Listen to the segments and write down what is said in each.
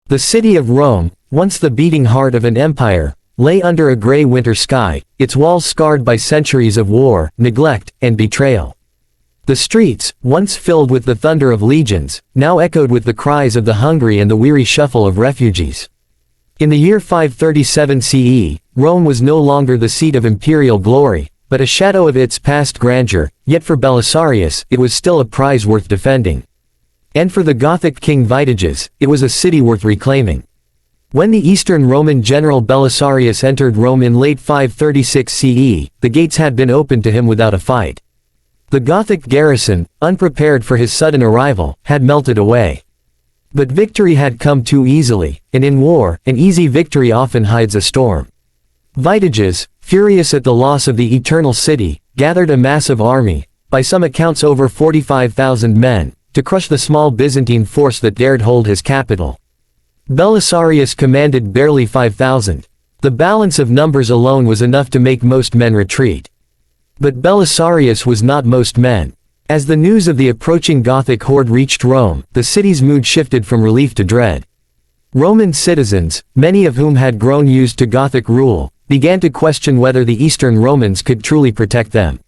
The city of Rome, once the beating heart of an empire, lay under a gray winter sky, its walls scarred by centuries of war, neglect, and betrayal. The streets, once filled with the thunder of legions, now echoed with the cries of the hungry and the weary shuffle of refugees. In the year 537 CE, Rome was no longer the seat of imperial glory, but a shadow of its past grandeur, yet for Belisarius, it was still a prize worth defending. And for the Gothic king Vitiges, it was a city worth reclaiming. When the Eastern Roman general Belisarius entered Rome in late 536 CE, the gates had been opened to him without a fight. The Gothic garrison, unprepared for his sudden arrival, had melted away. But victory had come too easily, and in war, an easy victory often hides a storm. Vitiges, furious at the loss of the Eternal City, gathered a massive army, by some accounts over 45,000 men, to crush the small Byzantine force that dared hold his capital. Belisarius commanded barely 5,000. The balance of numbers alone was enough to make most men retreat. But Belisarius was not most men. As the news of the approaching Gothic horde reached Rome, the city's mood shifted from relief to dread. Roman citizens, many of whom had grown used to Gothic rule, began to question whether the Eastern Romans could truly protect them.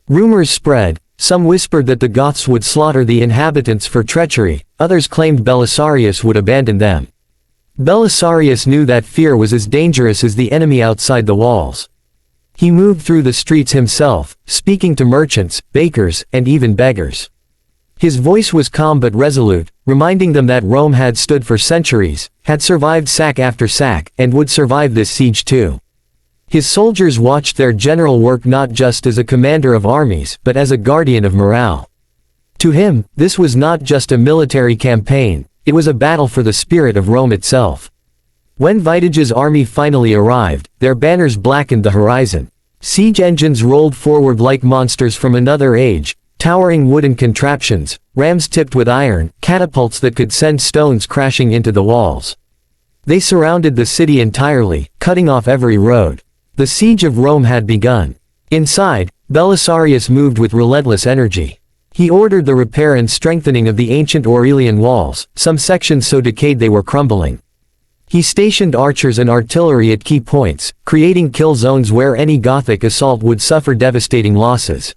Rumors spread. Some whispered that the Goths would slaughter the inhabitants for treachery, others claimed Belisarius would abandon them. Belisarius knew that fear was as dangerous as the enemy outside the walls. He moved through the streets himself, speaking to merchants, bakers, and even beggars. His voice was calm but resolute, reminding them that Rome had stood for centuries, had survived sack after sack, and would survive this siege too. His soldiers watched their general work not just as a commander of armies, but as a guardian of morale. To him, this was not just a military campaign, it was a battle for the spirit of Rome itself. When Vitiges' army finally arrived, their banners blackened the horizon. Siege engines rolled forward like monsters from another age, towering wooden contraptions, rams tipped with iron, catapults that could send stones crashing into the walls. They surrounded the city entirely, cutting off every road. The siege of Rome had begun. Inside, Belisarius moved with relentless energy. He ordered the repair and strengthening of the ancient Aurelian walls, some sections so decayed they were crumbling. He stationed archers and artillery at key points, creating kill zones where any Gothic assault would suffer devastating losses.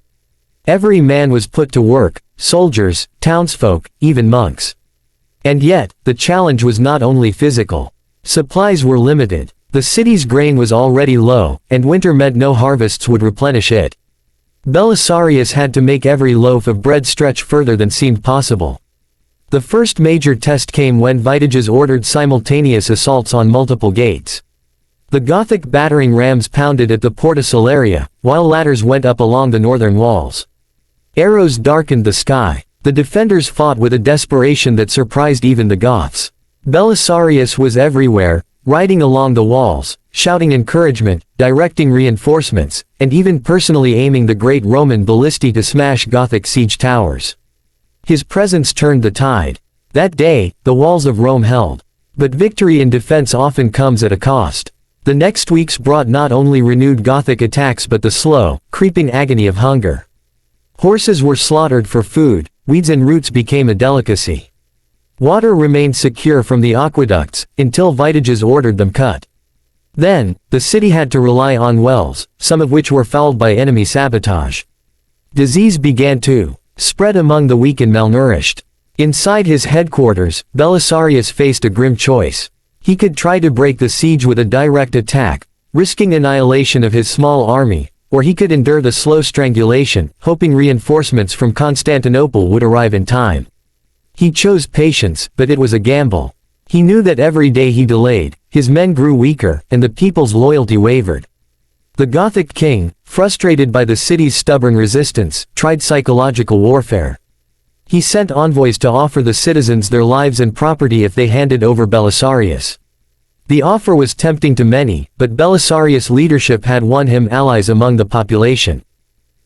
Every man was put to work, soldiers, townsfolk, even monks. And yet, the challenge was not only physical. Supplies were limited. The city's grain was already low, and winter meant no harvests would replenish it. Belisarius had to make every loaf of bread stretch further than seemed possible. The first major test came when Vitiges ordered simultaneous assaults on multiple gates. The Gothic battering rams pounded at the Porta Salaria, while ladders went up along the northern walls. Arrows darkened the sky. The defenders fought with a desperation that surprised even the Goths. Belisarius was everywhere, riding along the walls, shouting encouragement, directing reinforcements, and even personally aiming the great Roman ballistae to smash Gothic siege towers. His presence turned the tide. That day, the walls of Rome held. But victory in defense often comes at a cost. The next weeks brought not only renewed Gothic attacks but the slow, creeping agony of hunger. Horses were slaughtered for food, weeds and roots became a delicacy. Water remained secure from the aqueducts, until Vitiges ordered them cut. Then, the city had to rely on wells, some of which were fouled by enemy sabotage. Disease began to spread among the weak and malnourished. Inside his headquarters, Belisarius faced a grim choice. He could try to break the siege with a direct attack, risking annihilation of his small army, or he could endure the slow strangulation, hoping reinforcements from Constantinople would arrive in time. He chose patience, but it was a gamble. He knew that every day he delayed, his men grew weaker, and the people's loyalty wavered. The Gothic king, frustrated by the city's stubborn resistance, tried psychological warfare. He sent envoys to offer the citizens their lives and property if they handed over Belisarius. The offer was tempting to many, but Belisarius' leadership had won him allies among the population.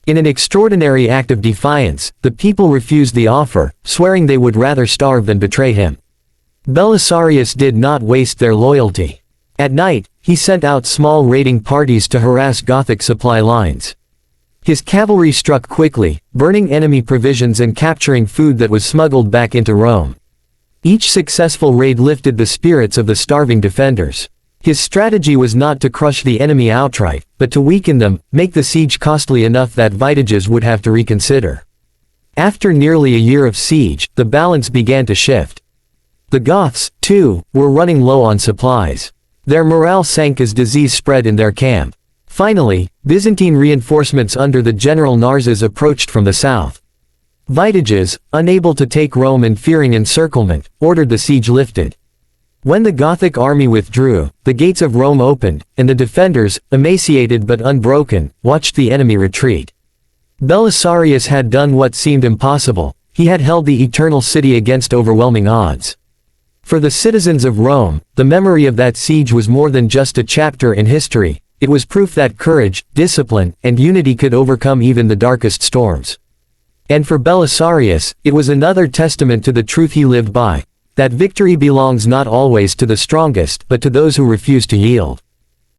In an extraordinary act of defiance, the people refused the offer, swearing they would rather starve than betray him. Belisarius did not waste their loyalty. At night, he sent out small raiding parties to harass Gothic supply lines. His cavalry struck quickly, burning enemy provisions and capturing food that was smuggled back into Rome. Each successful raid lifted the spirits of the starving defenders. His strategy was not to crush the enemy outright, but to weaken them, make the siege costly enough that Vitiges would have to reconsider. After nearly a year of siege, the balance began to shift. The Goths, too, were running low on supplies. Their morale sank as disease spread in their camp. Finally, Byzantine reinforcements under the general Narses approached from the south. Vitiges, unable to take Rome and fearing encirclement, ordered the siege lifted. When the Gothic army withdrew, the gates of Rome opened, and the defenders, emaciated but unbroken, watched the enemy retreat. Belisarius had done what seemed impossible. He had held the Eternal City against overwhelming odds. For the citizens of Rome, the memory of that siege was more than just a chapter in history. It was proof that courage, discipline, and unity could overcome even the darkest storms. And for Belisarius, it was another testament to the truth he lived by, that victory belongs not always to the strongest but to those who refuse to yield.